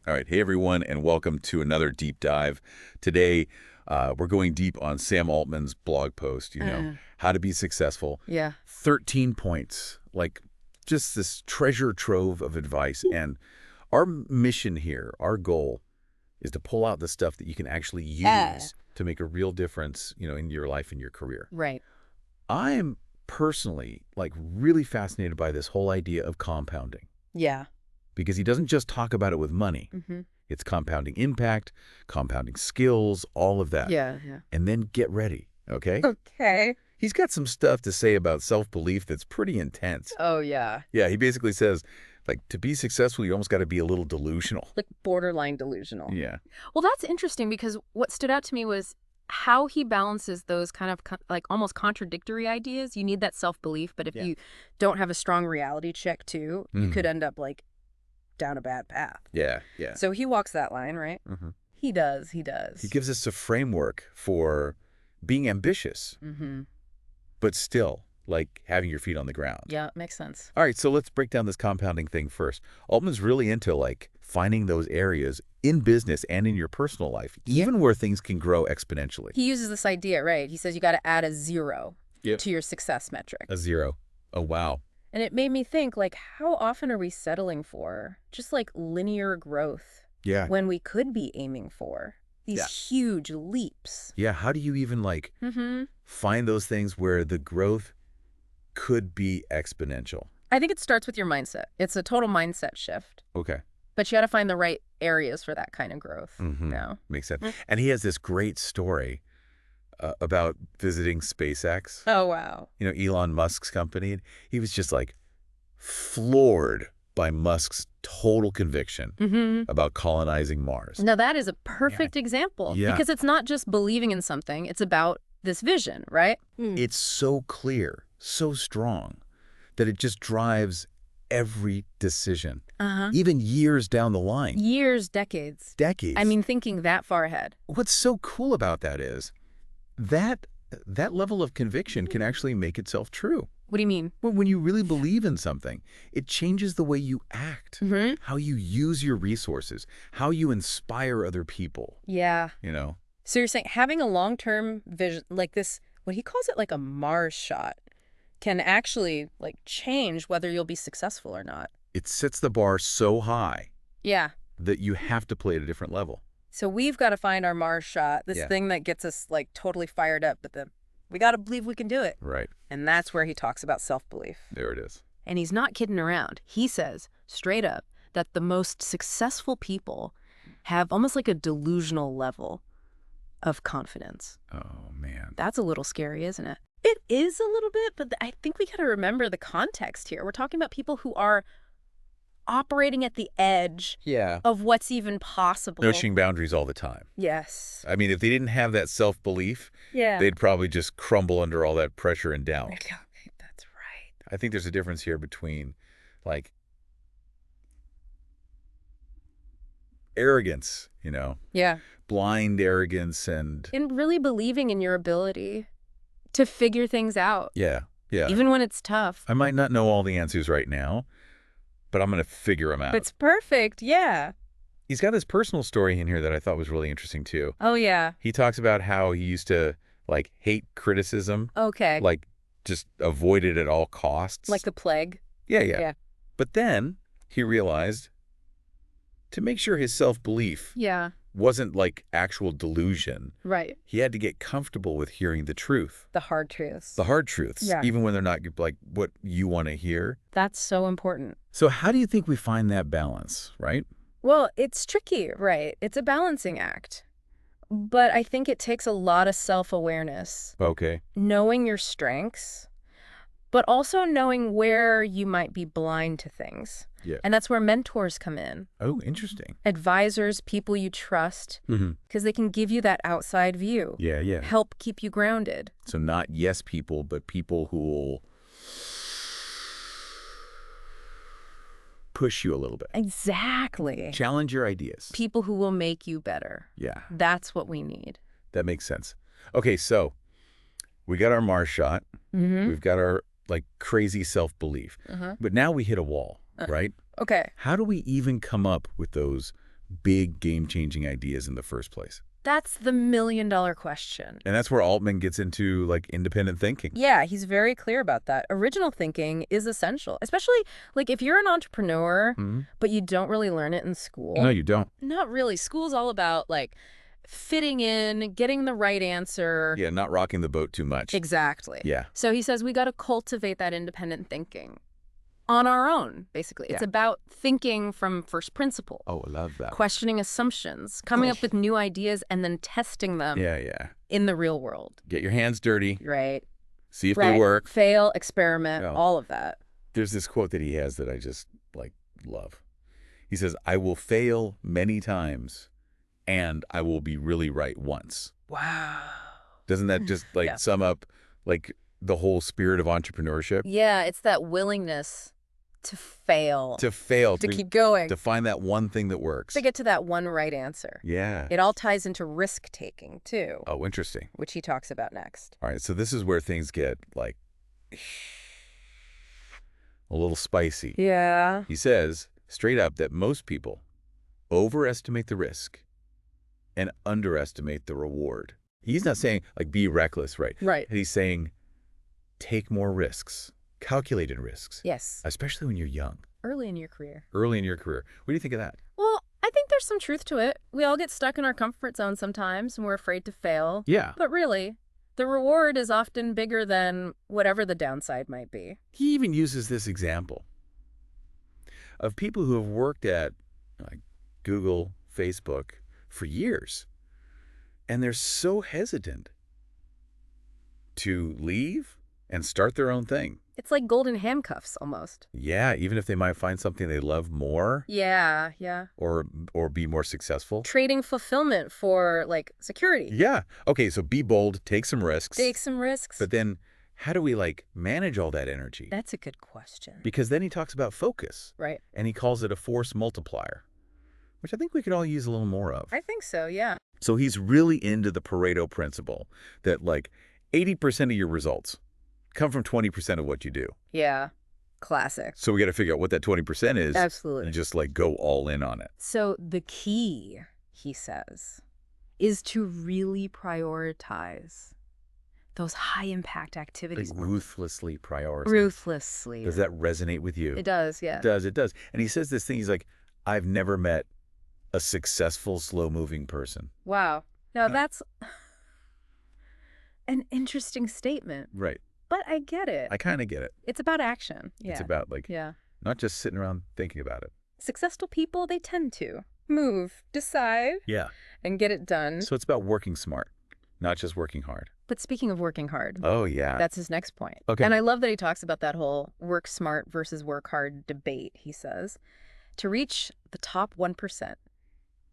All right. Hey, everyone, and welcome to another deep dive. Today, we're going deep on Sam Altman's blog post, how to be successful. Yeah. 13 points, like just this treasure trove of advice. And our mission here, our goal, is to pull out the stuff that you can actually use to make a real difference, in your life and your career. Right. I'm personally, really fascinated by this whole idea of compounding. Yeah. Because he doesn't just talk about it with money. Mm-hmm. It's compounding impact, compounding skills, all of that. Yeah. And then get ready, okay? Okay. He's got some stuff to say about self-belief that's pretty intense. Oh, yeah. Yeah, he basically says, to be successful, you almost got to be a little delusional. Like borderline delusional. Yeah. Well, that's interesting because what stood out to me was how he balances those kind of almost contradictory ideas. You need that self-belief, but if you don't have a strong reality check too, you could end up down a bad path. Yeah. So he walks that line, right? Mm-hmm. He does. He gives us a framework for being ambitious, but still, having your feet on the ground. Yeah, makes sense. All right, so let's break down this compounding thing first. Altman's really into, finding those areas in business and in your personal life, even where things can grow exponentially. He uses this idea, right? He says you got to add a zero to your success metric. A zero. Oh, wow. And it made me think, how often are we settling for just, linear growth when we could be aiming for these huge leaps? Yeah, how do you even, find those things where the growth could be exponential? I think it starts with your mindset. It's a total mindset shift. Okay. But you got to find the right areas for that kind of growth now. Makes sense. And he has this great story about visiting SpaceX. Oh, wow. Elon Musk's company. He was just floored by Musk's total conviction about colonizing Mars. Now, that is a perfect example because it's not just believing in something. It's about this vision, right? It's so clear, so strong, that it just drives every decision, even years down the line. Years, decades. Decades. I mean, thinking that far ahead. What's so cool about that is that level of conviction can actually make itself true. What do you mean? Well, when you really believe in something, it changes the way you act, how you use your resources, how you inspire other people. Yeah. So you're saying having a long-term vision like this, what he calls it a Mars shot, can actually change whether you'll be successful or not. It sets the bar so high that you have to play at a different level. So we've got to find our Mars shot, this thing that gets us totally fired up, but then we got to believe we can do it. Right. And that's where he talks about self-belief. There it is. And he's not kidding around. He says straight up that the most successful people have almost a delusional level of confidence. Oh, man. That's a little scary, isn't it? It is a little bit, but I think we got to remember the context here. We're talking about people who are operating at the edge of what's even possible. Pushing boundaries all the time. Yes. I mean, if they didn't have that self-belief, they'd probably just crumble under all that pressure and doubt. Okay, that's right. I think there's a difference here between, arrogance, Yeah. blind arrogance and really believing in your ability to figure things out. Yeah. Even when it's tough. I might not know all the answers right now, but I'm going to figure them out. It's perfect, yeah. He's got this personal story in here that I thought was really interesting, too. Oh, yeah. He talks about how he used to, hate criticism. Okay. Just avoid it at all costs. Like the plague. Yeah. But then he realized to make sure his self-belief wasn't actual delusion. Right. He had to get comfortable with hearing the truth. The hard truths. The hard truths. Yeah. Even when they're not what you want to hear. That's so important. So how do you think we find that balance, right? Well, it's tricky, right? It's a balancing act. But I think it takes a lot of self-awareness. Okay. Knowing your strengths, but also knowing where you might be blind to things. Yeah. And that's where mentors come in. Oh, interesting. Advisors, people you trust, because they can give you that outside view. Yeah. Help keep you grounded. So not yes people, but people who will push you a little bit. Exactly. Challenge your ideas. People who will make you better. Yeah. That's what we need. That makes sense. Okay, so we got our Mars shot. We've got our crazy self-belief. But now we hit a wall, right? Okay. How do we even come up with those big game-changing ideas in the first place? That's the million-dollar question. And that's where Altman gets into, like, independent thinking. Yeah, he's very clear about that. Original thinking is essential, especially, like, if you're an entrepreneur, but you don't really learn it in school. No, you don't. Not really. School's all about, like, fitting in, getting the right answer. Yeah, not rocking the boat too much. Exactly. Yeah. So he says we got to cultivate that independent thinking on our own, basically. It's about thinking from first principle. Oh, I love that. Questioning assumptions, coming up with new ideas, and then testing them in the real world. Get your hands dirty. Right. See if they work. Fail, experiment, all of that. There's this quote that he has that I just, like, love. He says, "I will fail many times, and I will be really right once." Wow. Doesn't that just, like, sum up, like, the whole spirit of entrepreneurship? Yeah, it's that willingness to fail. To keep going. To find that one thing that works. To get to that one right answer. Yeah. It all ties into risk-taking, too. Oh, interesting. Which he talks about next. All right, so this is where things get, like, a little spicy. Yeah. He says, straight up, that most people overestimate the risk and underestimate the reward. He's not saying, like, be reckless, right? Right. He's saying, take more risks. Calculated risks. Yes. Especially when you're young. Early in your career. Early in your career. What do you think of that? Well, I think there's some truth to it. We all get stuck in our comfort zone sometimes, and we're afraid to fail. Yeah. But really, the reward is often bigger than whatever the downside might be. He even uses this example of people who have worked at, like, Google, Facebook for years, and they're so hesitant to leave and start their own thing. It's like golden handcuffs, almost. Yeah, even if they might find something they love more. Yeah. Or be more successful. Trading fulfillment for, like, security. Yeah. Okay, so be bold, take some risks. But then how do we, like, manage all that energy? That's a good question. Because then he talks about focus. Right. And he calls it a force multiplier, which I think we could all use a little more of. I think so, yeah. So he's really into the Pareto principle that, like, 80% of your results come from 20% of what you do. Yeah. Classic. So we got to figure out what that 20% is. Absolutely. And just, like, go all in on it. So the key, he says, is to really prioritize those high-impact activities. Like, ruthlessly prioritize. Ruthlessly. Does that resonate with you? It does, yeah. It does. And he says this thing, he's like, I've never met a successful, slow-moving person. Wow. Now, that's an interesting statement. Right. But I get it. I kind of get it. It's about action. Yeah. It's about, like, not just sitting around thinking about it. Successful people, they tend to move, decide, and get it done. So it's about working smart, not just working hard. But speaking of working hard. Oh, yeah. That's his next point. Okay. And I love that he talks about that whole work smart versus work hard debate, he says. To reach the top 1%,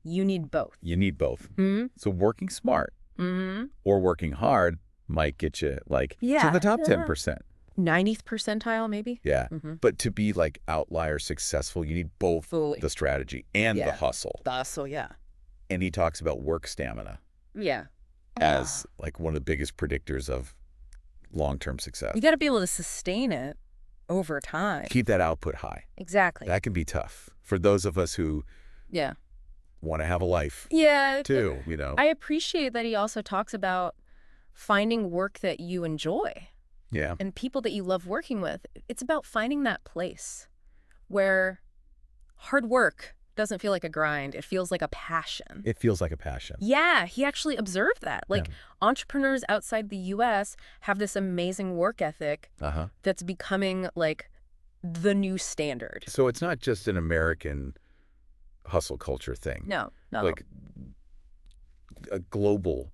you need both. You need both. Mm-hmm. So working smart or working hard might get you, like, to the top 10%. 90th percentile, maybe? Yeah. But to be, like, outlier successful, you need both the strategy and the hustle. The hustle, yeah. And he talks about work stamina. Yeah. As, like, one of the biggest predictors of long-term success. You got to be able to sustain it over time. Keep that output high. Exactly. That can be tough for those of us who want to have a life too, you know. I appreciate that he also talks about finding work that you enjoy. Yeah. And people that you love working with. It's about finding that place where hard work doesn't feel like a grind. It feels like a passion. It feels like a passion. Yeah, he actually observed that. Like, entrepreneurs outside the U.S. have this amazing work ethic that's becoming, like, the new standard. So it's not just an American hustle culture thing. No. Like, a global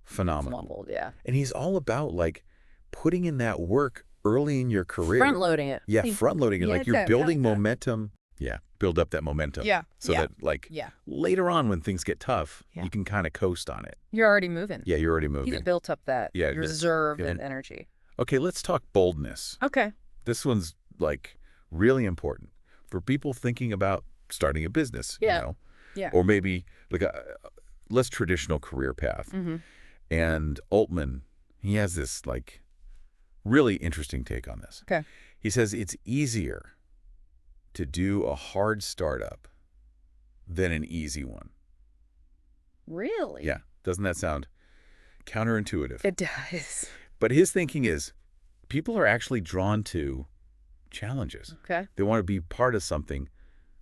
phenomenon. Global, yeah. And he's all about, like, putting in that work early in your career. Front-loading it. Yeah, front-loading it. Like, you're building momentum. Yeah, build up that momentum. Yeah. So that, like, later on when things get tough, you can kind of coast on it. You're already moving. Yeah, you're already moving. You've built up that reserve and energy. Okay, let's talk boldness. Okay. This one's, like, really important for people thinking about starting a business, you know? Yeah. Or maybe, like, a less traditional career path. And Altman, he has this, like, really interesting take on this. Okay. He says it's easier to do a hard startup than an easy one. Really? Yeah. Doesn't that sound counterintuitive? It does. But his thinking is people are actually drawn to challenges. Okay. They want to be part of something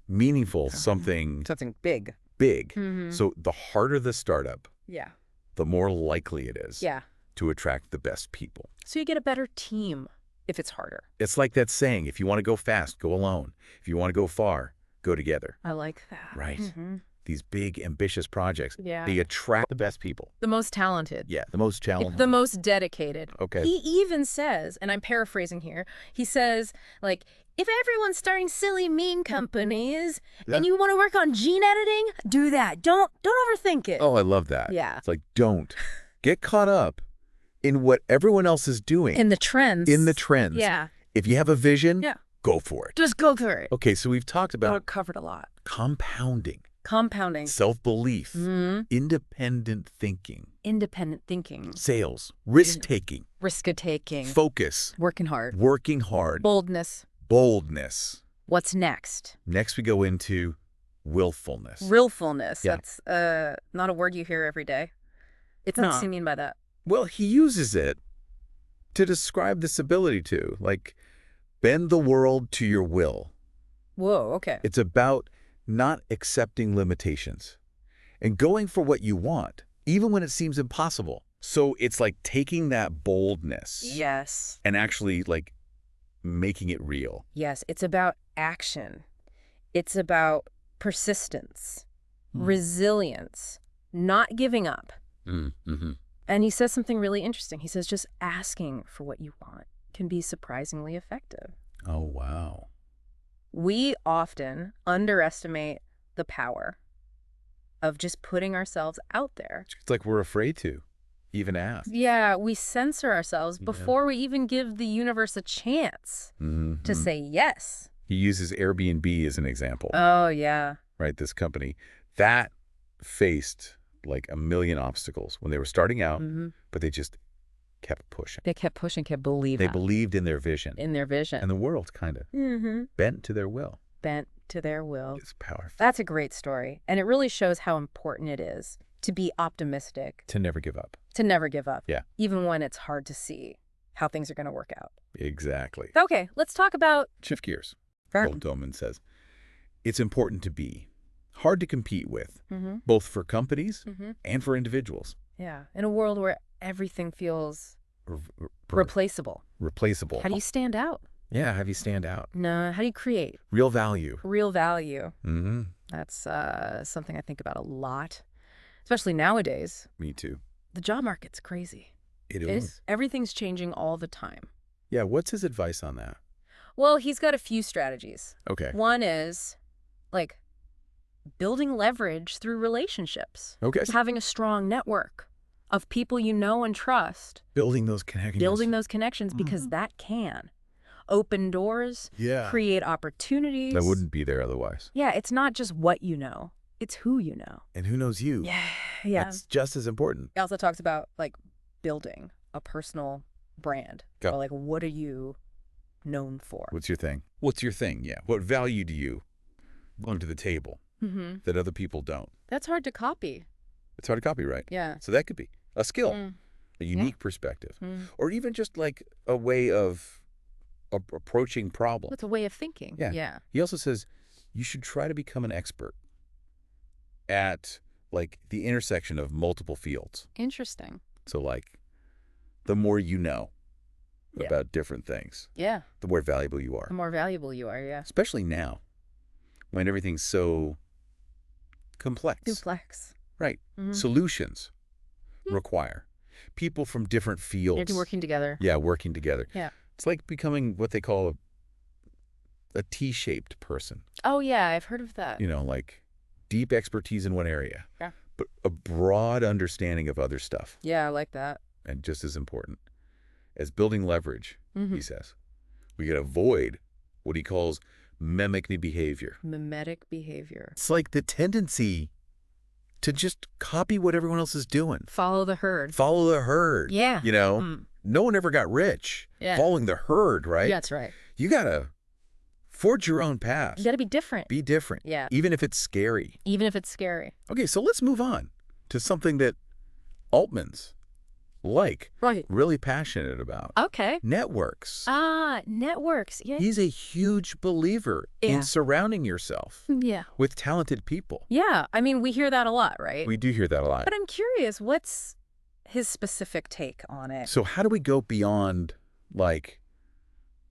meaningful, something big. big. Mm-hmm. So the harder the startup, Yeah. the more likely it is Yeah. to attract the best people. So you get a better team if it's harder. It's like that saying, if you want to go fast, go alone. If you want to go far, go together. I like that. Right. Mm-hmm. These big, ambitious projects, Yeah. they attract the best people. The most talented. Yeah, the most challenging. The most dedicated. Okay. He even says, and I'm paraphrasing here, he says, like, if everyone's starting silly meme companies and you want to work on gene editing, do that. Don't overthink it. Oh, I love that. Yeah. It's like, don't get caught up in what everyone else is doing. In the trends. In the trends. Yeah. If you have a vision, Yeah. go for it. Just go for it. Okay, so we've talked about Covered a lot. compounding, Compounding. self-belief, Mm-hmm. independent thinking, Independent thinking. sales, risk-taking, Risk-taking. focus, Working hard. working hard, Boldness. boldness. What's next? Next, we go into willfulness. Willfulness. Yeah. That's not a word you hear every day. What does he mean by that? Well, he uses it to describe this ability to, like, bend the world to your will. Whoa, okay. It's about not accepting limitations and going for what you want, even when it seems impossible. So it's like taking that boldness Yes. and actually, like, making it real. Yes, it's about action. It's about persistence, resilience, not giving up. Mm-hmm. And he says something really interesting. He says just asking for what you want can be surprisingly effective. Oh, wow. We often underestimate the power of just putting ourselves out there. It's like we're afraid to even ask. Yeah, we censor ourselves Yeah. before we even give the universe a chance Mm-hmm. to say yes. He uses Airbnb as an example, Oh, yeah. right? This company that faced like a million obstacles when they were starting out, Mm-hmm. but they just kept pushing. They kept pushing, kept believing They believed in their vision. in their vision. And the world kind of Mm-hmm. bent to their will. Bent to their will. It's powerful. That's a great story. And it really shows how important it is to be optimistic, To never give up. to never give up. Yeah. Even when it's hard to see how things are going to work out. Exactly. Okay, let's talk about... Shift gears. Sure. Old Doman says, it's important to be hard to compete with, Mm-hmm. both for companies Mm-hmm. and for individuals. Yeah. In a world where everything feels R- replaceable. replaceable. How do you stand out? Yeah, how do you stand out? No, how do you create Real value. real value? Mm-hmm. That's something I think about a lot, especially nowadays. Me too. The job market's crazy. It is. Everything's changing all the time. Yeah, what's his advice on that? Well, he's got a few strategies. Okay. One is, like, building leverage through relationships. Okay. Having a strong network of people you know and trust. Building those connections. Building those connections because that can open doors, Yeah. create opportunities. That wouldn't be there otherwise. Yeah, it's not just what you know. It's who you know. And who knows you? Yeah. That's just as important. He also talks about, like, building a personal brand. Go. Or, like, what are you known for? What's your thing? What's your thing? Yeah. What value do you bring to the table Mm-hmm. that other people don't? That's hard to copy. It's hard to copyright. Yeah. So that could be a skill, Mm. a unique perspective, Mm. or even just like a way of approaching problems. That's a way of thinking. Yeah. Yeah. He also says you should try to become an expert at like the intersection of multiple fields. Interesting. So like the more you know Yeah. about different things, Yeah. the more valuable you are, The more valuable you are, yeah. especially now when everything's so complex. Duplex. Right. Mhm. Solutions require people from different fields. You're working together. Yeah, working together. Yeah. It's like becoming what they call a T-shaped person. Oh, yeah, I've heard of that. You know, like deep expertise in one area, Yeah. but a broad understanding of other stuff. Yeah, I like that. And just as important as building leverage, Mhm. he says, we got to avoid what he calls mimicry behavior. Mimetic behavior. It's like the tendency to just copy what everyone else is doing. Follow the herd. Follow the herd. Yeah. You know, Mm. no one ever got rich Yeah. following the herd, right? Yeah, that's right. You got to Forge your own path. You got to be different. Be different. Yeah. Even if it's scary. Even if it's scary. Okay, so let's move on to something that Altman's really passionate about. Okay. Networks. Networks. Yeah. He's a huge believer in surrounding yourself with talented people. Yeah. I mean, we hear that a lot, right? We do hear that a lot. But I'm curious, what's his specific take on it? So how do we go beyond, like,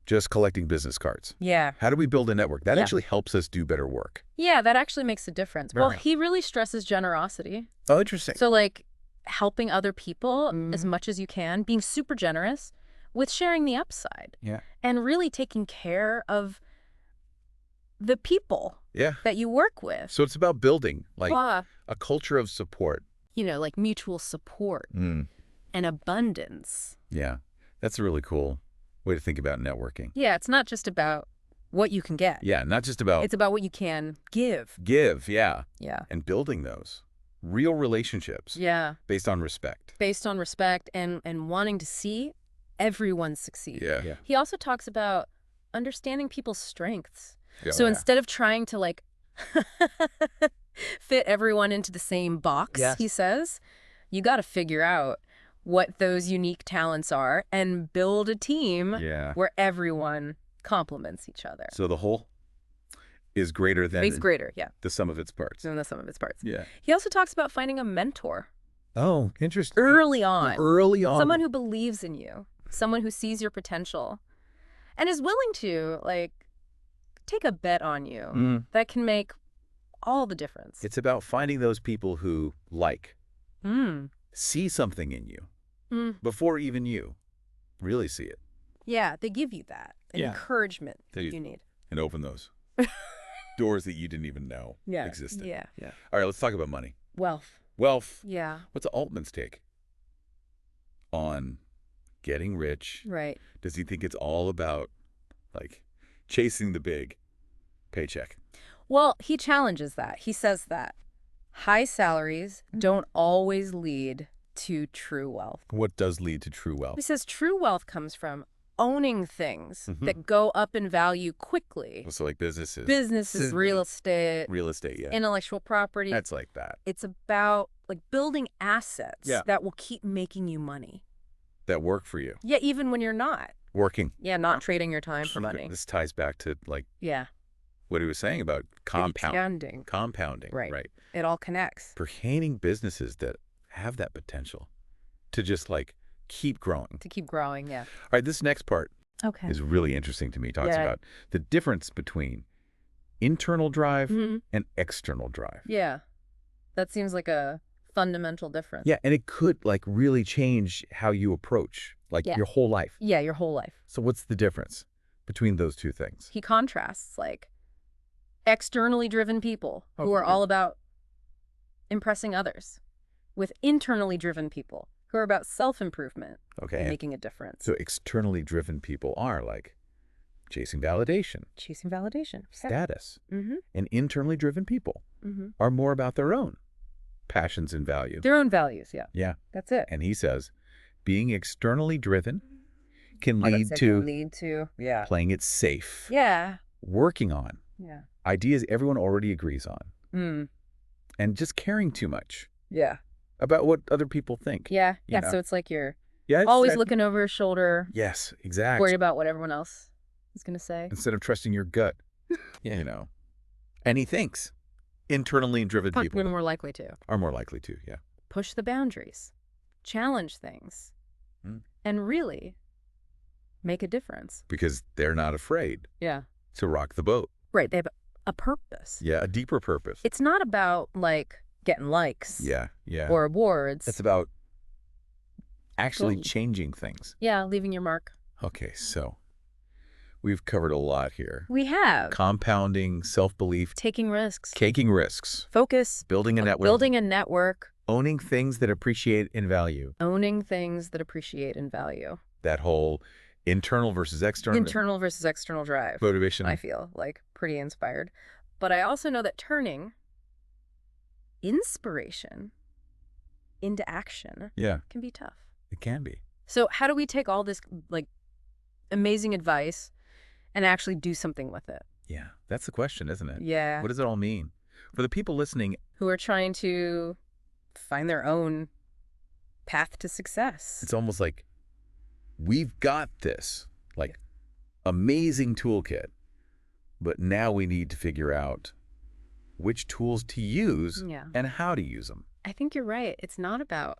just collecting business cards? Yeah. How do we build a network? That actually helps us do better work. Yeah, that actually makes a difference. Well, he really stresses generosity. Oh, interesting. So, like, helping other people as much as you can, being super generous with sharing the upside. Yeah. And really taking care of the people that you work with. So it's about building, like, a culture of support. You know, like mutual support and abundance. Yeah. That's a really cool way to think about networking. Yeah, it's not just about what you can get. Yeah, not just about... It's about what you can give. Give, yeah. Yeah. And building those real relationships. Yeah. Based on respect. Based on respect and wanting to see everyone succeed. Yeah. He also talks about understanding people's strengths. Yeah, so instead of trying to, like, fit everyone into the same box, he says, you got to figure out what those unique talents are and build a team where everyone complements each other. So the whole is greater than the sum of its parts. Than the sum of its parts. Yeah. He also talks about finding a mentor. Oh, interesting. Early on. Early on. Someone who believes in you. Someone who sees your potential and is willing to, like, take a bet on you that can make all the difference. It's about finding those people who see something in you before even you really see it. Yeah, they give you that encouragement that you need. And open those doors that you didn't even know existed. Yeah. All right, let's talk about money. Wealth. Yeah. What's Altman's take on getting rich? Right. Does he think it's all about, like, chasing the big paycheck? Well, he challenges that. He says that high salaries don't always lead to true wealth. What does lead to true wealth? He says true wealth comes from owning things that go up in value quickly. So like businesses. Businesses, real estate. Real estate, yeah. Intellectual property. That's like that. It's about, like, building assets that will keep making you money. That work for you. Yeah, even when you're not. Working. Yeah, not trading your time for money. This ties back to, like, what he was saying about compounding. Right. It all connects. Pertaining businesses that have that potential to just, like, keep growing. Yeah. All right, this next part is really interesting to me. It talks about the difference between internal drive and external drive. Yeah. That seems like a fundamental difference. Yeah, and it could, like, really change how you approach, like, your whole life. Yeah, your whole life. So what's the difference between those two things? He contrasts, like, externally driven people who are all about impressing others with internally driven people who are about self-improvement and making a difference. So externally driven people are, like, chasing validation. Status. And internally driven people are more about their own passions and values. Their own values, Yeah. That's it. And he says being externally driven can lead to playing it safe. Yeah. Working on ideas everyone already agrees on. And just caring too much. Yeah. About what other people think. Yeah. You know? So it's like you're always looking over your shoulder. Yes, exactly. Worried about what everyone else is going to say. Instead of trusting your gut. You know. And he thinks internally driven people are more likely to. Yeah. Push the boundaries. Challenge things. And really make a difference. Because they're not afraid. Yeah. To rock the boat. Right. They have a purpose. Yeah, a deeper purpose. It's not about, like, getting likes. Yeah. Or awards. It's about actually changing things. Yeah, leaving your mark. Okay, so we've covered a lot here. We have. Compounding, self-belief. Taking risks. Focus. Building a network. Owning things that appreciate in value. That whole internal versus external drive. Motivation. I feel like pretty inspired. But I also know that turning inspiration into action can be tough. It can be. So how do we take all this, like, amazing advice and actually do something with it? Yeah, that's the question, isn't it? Yeah. What does it all mean? For the people listening, who are trying to find their own path to success. it's almost like we've got this, like, amazing toolkit, but now we need to figure out which tools to use and how to use them. I think you're right. It's not about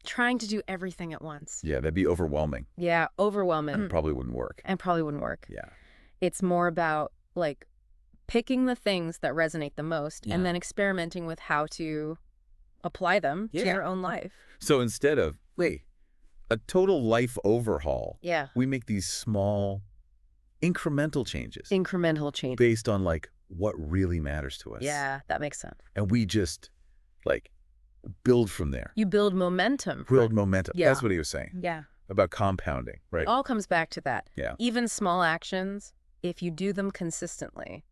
trying to do everything at once. Yeah, that'd be overwhelming. Yeah, overwhelming. And probably wouldn't work. And probably wouldn't work. Yeah. It's more about, like, picking the things that resonate the most and then experimenting with how to apply them to your own life. So instead of, a total life overhaul, we make these small, incremental changes. Based on, like, what really matters to us. Yeah, that makes sense. And we just, like, build from there. You build momentum. Build momentum. Yeah. That's what he was saying. Yeah. About compounding, right? It all comes back to that. Yeah. Even small actions, if you do them consistently,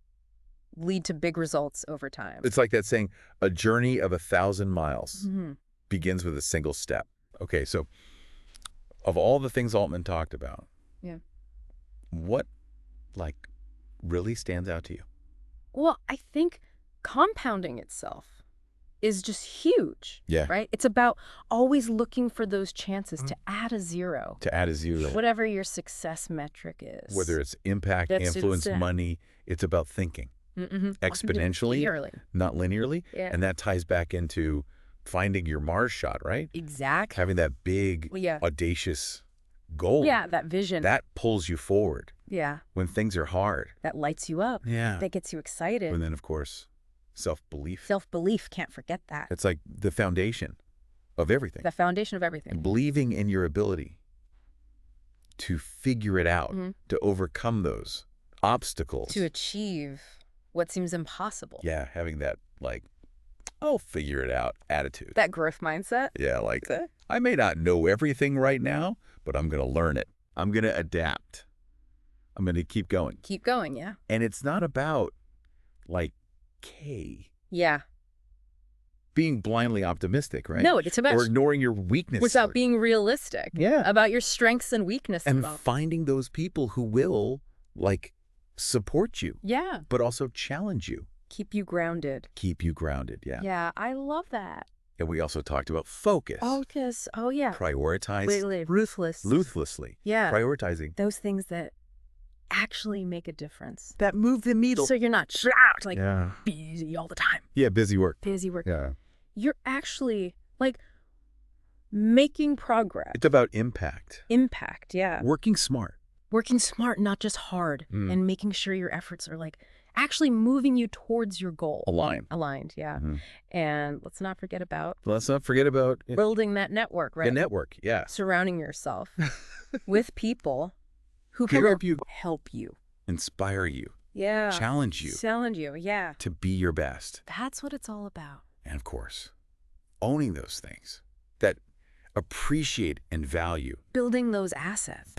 lead to big results over time. It's like that saying, a journey of 1,000 miles begins with a single step. Okay, so of all the things Altman talked about, what, like, really stands out to you? Well, I think compounding itself is just huge, right? It's about always looking for those chances to add a zero. To add a zero. Whatever your success metric is. Whether it's impact, influence, money, it's about thinking. Exponentially, not linearly. And that ties back into finding your Mars shot, right? Exactly. Having that big, audacious goal. Yeah, that vision. That pulls you forward. Yeah. When things are hard. That lights you up. Yeah. That gets you excited. And then, of course, self-belief. Self-belief, can't forget that. It's like the foundation of everything. The foundation of everything. And believing in your ability to figure it out, to overcome those obstacles. To achieve what seems impossible. Yeah, having that, like, I'll figure it out attitude. That growth mindset. Yeah, like, I may not know everything right now, but I'm going to learn it. I'm going to adapt. I'm going to keep going. Keep going, yeah. And it's not about, like, being blindly optimistic, right? No, it's about... Or ignoring your weaknesses. It's about being realistic. Yeah. About your strengths and weaknesses. And finding those people who will, like, support you. Yeah. But also challenge you. Keep you grounded. Keep you grounded, yeah. Yeah, I love that. And we also talked about focus. Focus. Oh, yeah. Prioritize. Ruthlessly. Yeah. Prioritizing. Those things that actually make a difference. That move the needle. So you're not like busy all the time. Yeah, busy work. Busy work. Yeah. You're actually, like, making progress. It's about impact. Impact, yeah. Working smart. Working smart, not just hard. And making sure your efforts are, like, actually moving you towards your goal. Aligned, yeah. And let's not forget about... building that network, right? The network, yeah. Surrounding yourself with people who can help you. Inspire you. Yeah. Challenge you. Yeah. To be your best. That's what it's all about. And, of course, owning those things that appreciate and value. Building those assets.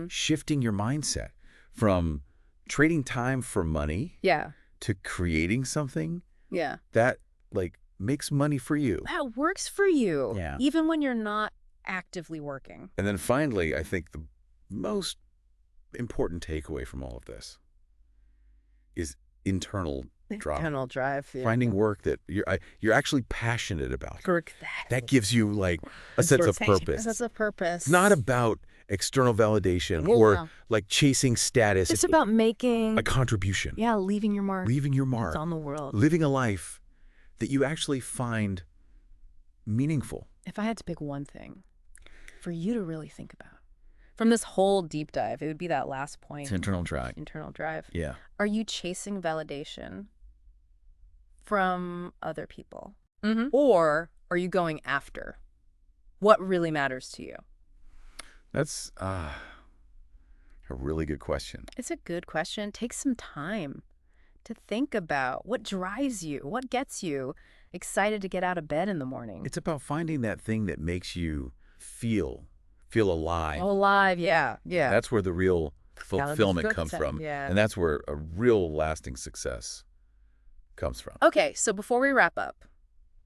Shifting your mindset from trading time for money to creating something that, like, makes money for you. That works for you. Yeah. Even when you're not actively working. And then finally, I think the most important takeaway from all of this is internal drive. Internal drive. Yeah. Finding work that you're actually passionate about. Exactly. That gives you, like, a sense of purpose. A sense of purpose. It's not about external validation or, like, chasing status. It's about making a contribution. Yeah, leaving your mark. It's on the world. Living a life that you actually find meaningful. If I had to pick one thing for you to really think about from this whole deep dive, it would be that last point. It's internal drive. Internal drive. Yeah. Are you chasing validation from other people? Or are you going after what really matters to you? That's a really good question. It's a good question. Take some time to think about what drives you, what gets you excited to get out of bed in the morning. It's about finding that thing that makes you feel alive. Alive, yeah. That's where the real fulfillment comes from. Yeah. And that's where a real lasting success comes from. Okay, so before we wrap up,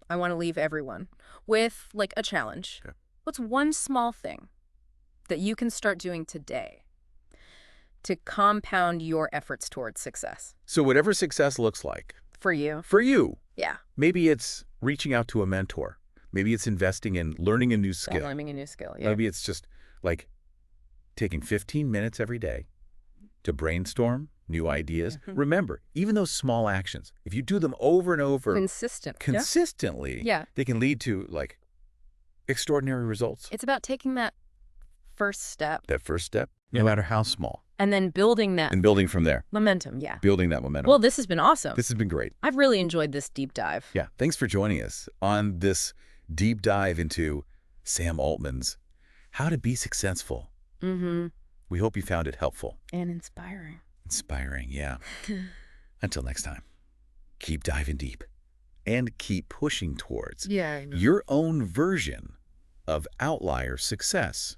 I want to leave everyone with, like, a challenge. Okay. What's one small thing that you can start doing today to compound your efforts towards success. So whatever success looks like. For you. For you. Yeah. Maybe it's reaching out to a mentor. Maybe it's investing in learning a new skill. Learning a new skill, yeah. Maybe it's just like taking 15 minutes every day to brainstorm new ideas. Remember, even those small actions, if you do them over and over consistently, they can lead to like extraordinary results. It's about taking that first step. That first step, no matter how small. And then building that. And building from there. Momentum, yeah. Building that momentum. Well, this has been awesome. This has been great. I've really enjoyed this deep dive. Yeah, thanks for joining us on this deep dive into Sam Altman's How to Be Successful. We hope you found it helpful. And inspiring. Inspiring, yeah. Until next time, keep diving deep and keep pushing towards your own version of outlier success.